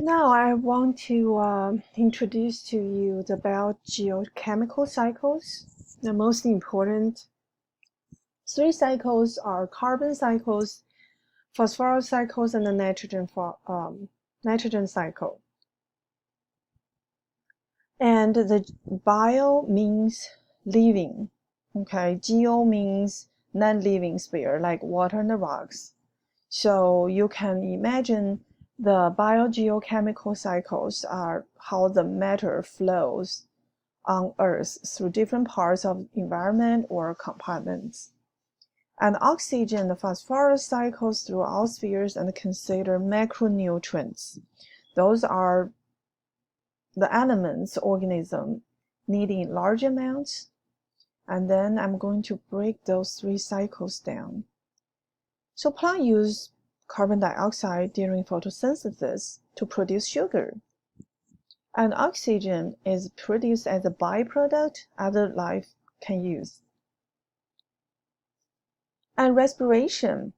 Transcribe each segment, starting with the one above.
Now I want to introduce to you the biogeochemical cycles. The most important three cycles are carbon cycles, phosphorus cycles, and the nitrogen cycle. And the bio means living, okay? Geo means non-living sphere, like water and the rocks. So you can imagine the biogeochemical cycles are how the matter flows on Earth through different parts of the environment or compartments. And oxygen and the phosphorus cycles through all spheres and consider macronutrients. Those are the elements organism needing in large amounts. And then I'm going to break those three cycles down. So plants use carbon dioxide during photosynthesis to produce sugar. And oxygen is produced as a byproduct other life can use. And respiration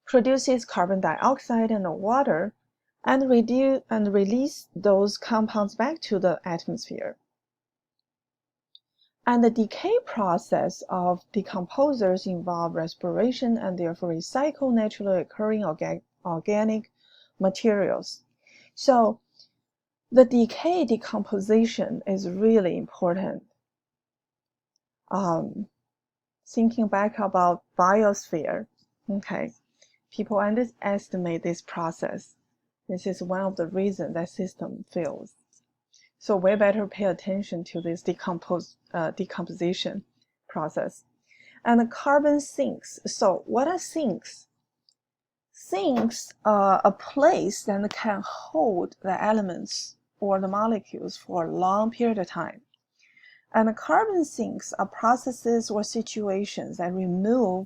produces carbon dioxide and water and release those compounds back to the atmosphere. And the decay process of decomposers involve respiration and therefore recycle naturally occurring organic materials. So the decay decomposition is really important. Thinking back about biosphere, okay, people underestimate this process. This is one of the reasons that system fails. So we better pay attention to this decomposition process. And the carbon sinks. So what are sinks? Sinks are a place that can hold the elements or the molecules for a long period of time. And the carbon sinks are processes or situations that remove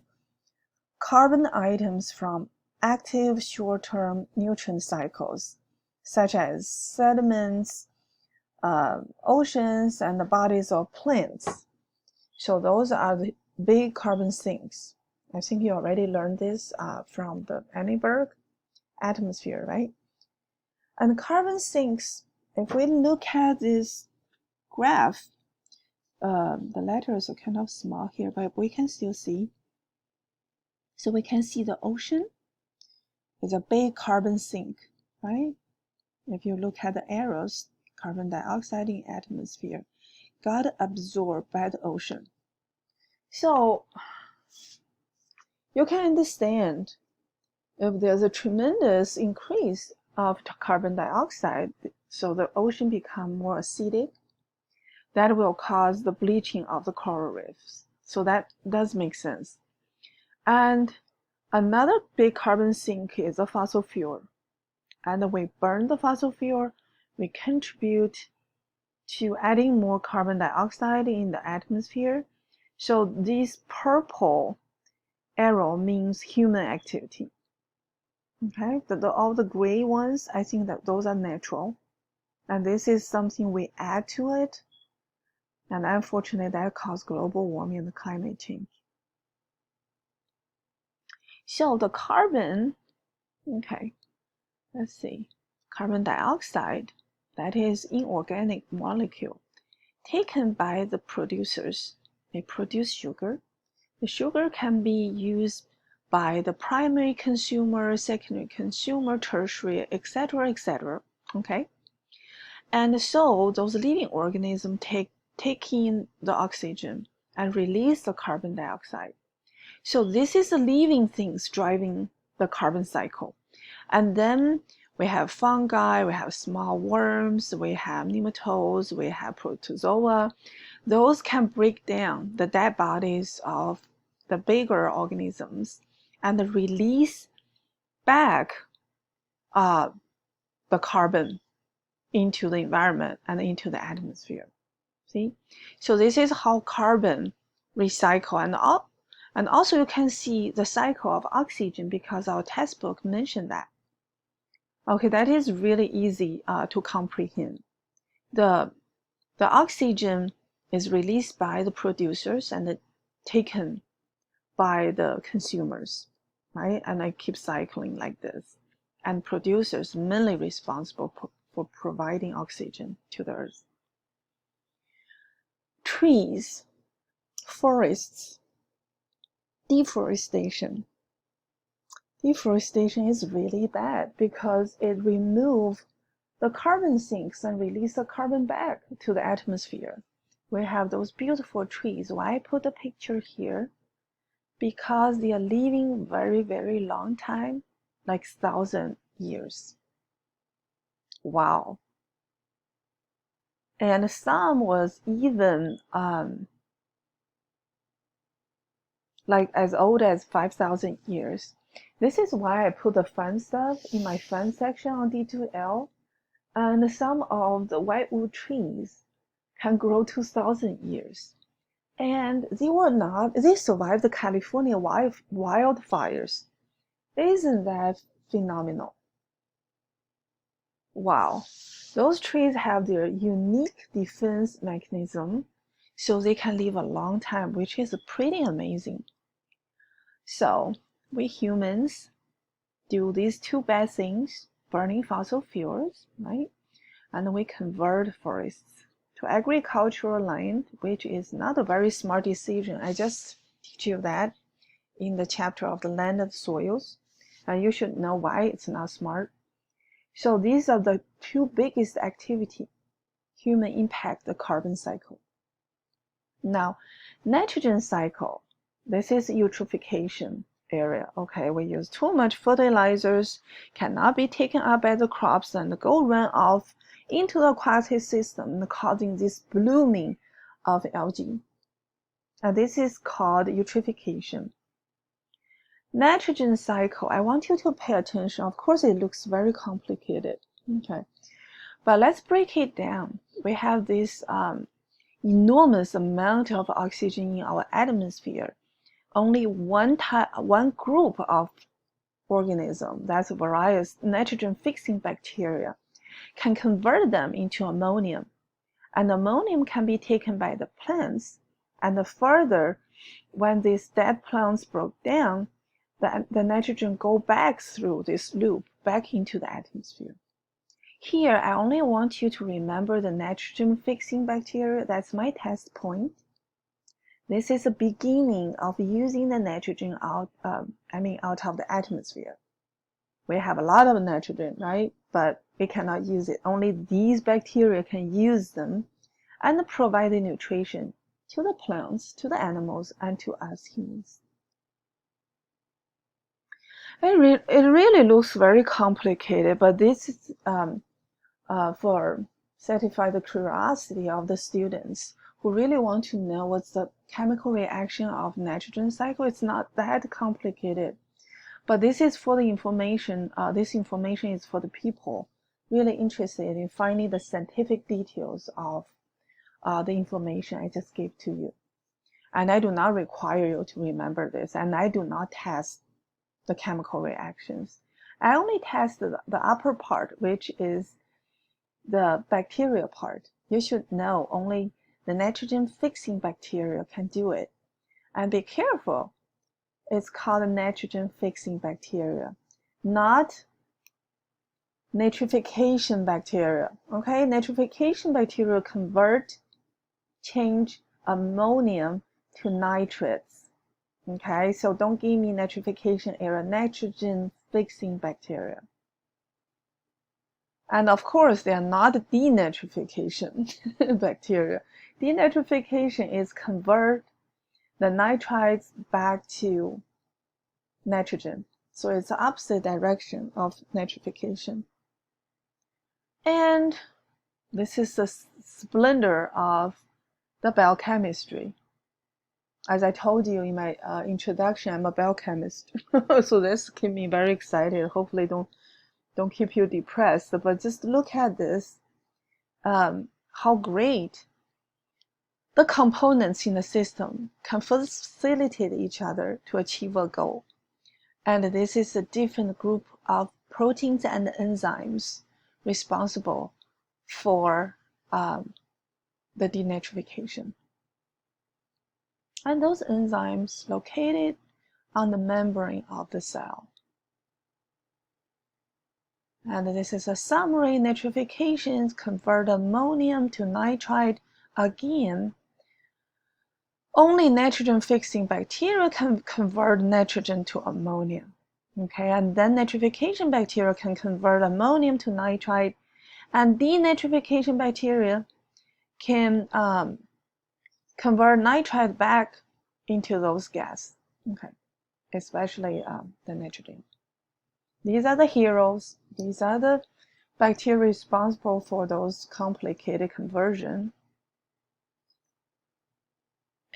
carbon items from active short-term nutrient cycles, such as sediments, oceans, and the bodies of plants. So those are the big carbon sinks. I think you already learned this from the Annenberg atmosphere, right? And carbon sinks, if we look at this graph, the letters are kind of small here, but we can still see. So we can see the ocean is a big carbon sink, right? If you look at the arrows, carbon dioxide in atmosphere got absorbed by the ocean. So you can understand if there's a tremendous increase of carbon dioxide, so the ocean become more acidic, that will cause the bleaching of the coral reefs. So that does make sense. And another big carbon sink is a fossil fuel. And we burn the fossil fuel, we contribute to adding more carbon dioxide in the atmosphere. So this purple arrow means human activity. Okay, all the gray ones, I think that those are natural. And this is something we add to it. And unfortunately, that causes global warming and climate change. So the carbon, okay, let's see, carbon dioxide, that is inorganic molecule, taken by the producers. They produce sugar. The sugar can be used by the primary consumer, secondary consumer, tertiary, etc., etc. Okay, and so those living organisms take in the oxygen and release the carbon dioxide. So this is the living things driving the carbon cycle. And then we have fungi, we have small worms, we have nematodes, we have protozoa. Those can break down the dead bodies of the bigger organisms and release back the carbon into the environment and into the atmosphere. See? So this is how carbon recycle. And also you can see the cycle of oxygen because our textbook mentioned that. Okay, that is really easy to comprehend. The oxygen is released by the producers and taken by the consumers, right? And I keep cycling like this. and producers mainly responsible for providing oxygen to the earth. Trees, forests, deforestation. Deforestation is really bad because it removes the carbon sinks and releases the carbon back to the atmosphere. We have those beautiful trees. Why I put the picture here? Because they are living very, very long time, like 1,000 years. Wow. And some was even like as old as 5,000 years. This is why I put the fun stuff in my fun section on D2L. And some of the whitewood trees can grow 2,000 years. And they survived the California wildfires. Isn't that phenomenal? Wow. Those trees have their unique defense mechanism, so they can live a long time, which is pretty amazing. So, we humans do these two bad things, burning fossil fuels, right? And we convert forests to agricultural land, which is not a very smart decision. I just teach you that in the chapter of the land of soils, and you should know why it's not smart. So these are the two biggest activity human impact the carbon cycle. Now, nitrogen cycle, this is eutrophication area. Okay, we use too much fertilizers, cannot be taken up by the crops and go run off into the aquatic system, causing this blooming of algae. And this is called eutrophication. Nitrogen cycle, I want you to pay attention. Of course, it looks very complicated. Okay, but let's break it down. We have this enormous amount of oxygen in our atmosphere. Only one group of organism, that's various nitrogen-fixing bacteria, can convert them into ammonium. And ammonium can be taken by the plants. And further, when these dead plants broke down, the nitrogen go back through this loop back into the atmosphere. Here, I only want you to remember the nitrogen-fixing bacteria. That's my test point. This is the beginning of using the nitrogen out of the atmosphere. We have a lot of nitrogen, right? But we cannot use it. Only these bacteria can use them and provide the nutrition to the plants, to the animals, and to us humans. It really looks very complicated, but this is for satisfy the curiosity of the students who really want to know what's the chemical reaction of nitrogen cycle. It's not that complicated, but this is for the information. This information is for the people really interested in finding the scientific details of the information I just gave to you. And I do not require you to remember this, and I do not test the chemical reactions. I only test the upper part, which is the bacteria part. You should know only the nitrogen-fixing bacteria can do it. And be careful, it's called nitrogen-fixing bacteria, not nitrification bacteria. Okay, nitrification bacteria change ammonium to nitrates. Okay, so don't give me nitrification area, nitrogen-fixing bacteria. And of course, they are not denitrification bacteria. Denitrification is convert the nitrites back to nitrogen. So it's the opposite direction of nitrification. And this is the splendor of the biochemistry. As I told you in my introduction, I'm a biochemist. So this keeps me very excited. Hopefully don't keep you depressed, but just look at this, how great the components in the system can facilitate each other to achieve a goal. And this is a different group of proteins and enzymes responsible for the denitrification. And those enzymes located on the membrane of the cell. And this is a summary. Nitrifications convert ammonium to nitrite again. Only nitrogen-fixing bacteria can convert nitrogen to ammonia. Okay, and then nitrification bacteria can convert ammonium to nitrite, and denitrification bacteria can convert nitrite back into those gas. Okay, especially the nitrogen. These are the heroes. These are the bacteria responsible for those complicated conversion.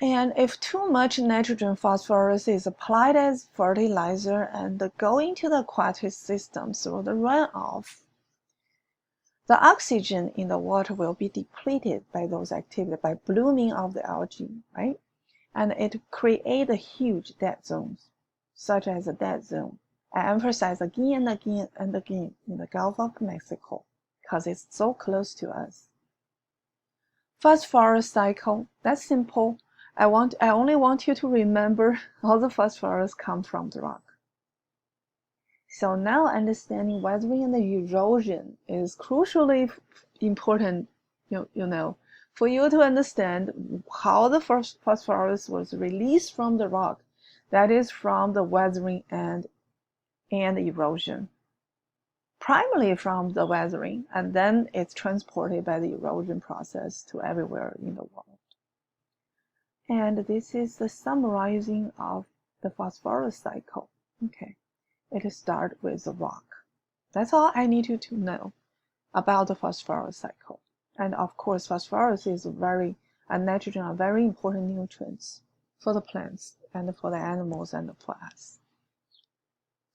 And if too much nitrogen phosphorus is applied as fertilizer and go into the aquatic system through the runoff, the oxygen in the water will be depleted by those activities, by blooming of the algae, right? And it creates huge dead zones, such as a dead zone. I emphasize again and again and again in the Gulf of Mexico, because it's so close to us. Phosphorus cycle, that's simple. I only want you to remember all the phosphorus come from the rock. So now understanding weathering and erosion is crucially important, for you to understand how the phosphorus was released from the rock, that is from the weathering and erosion. Primarily from the weathering, and then it's transported by the erosion process to everywhere in the world. And this is the summarizing of the phosphorus cycle. Okay, it starts with the rock. That's all I need you to know about the phosphorus cycle. And of course, phosphorus and nitrogen are very important nutrients for the plants and for the animals and for us.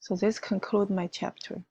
So this concludes my chapter.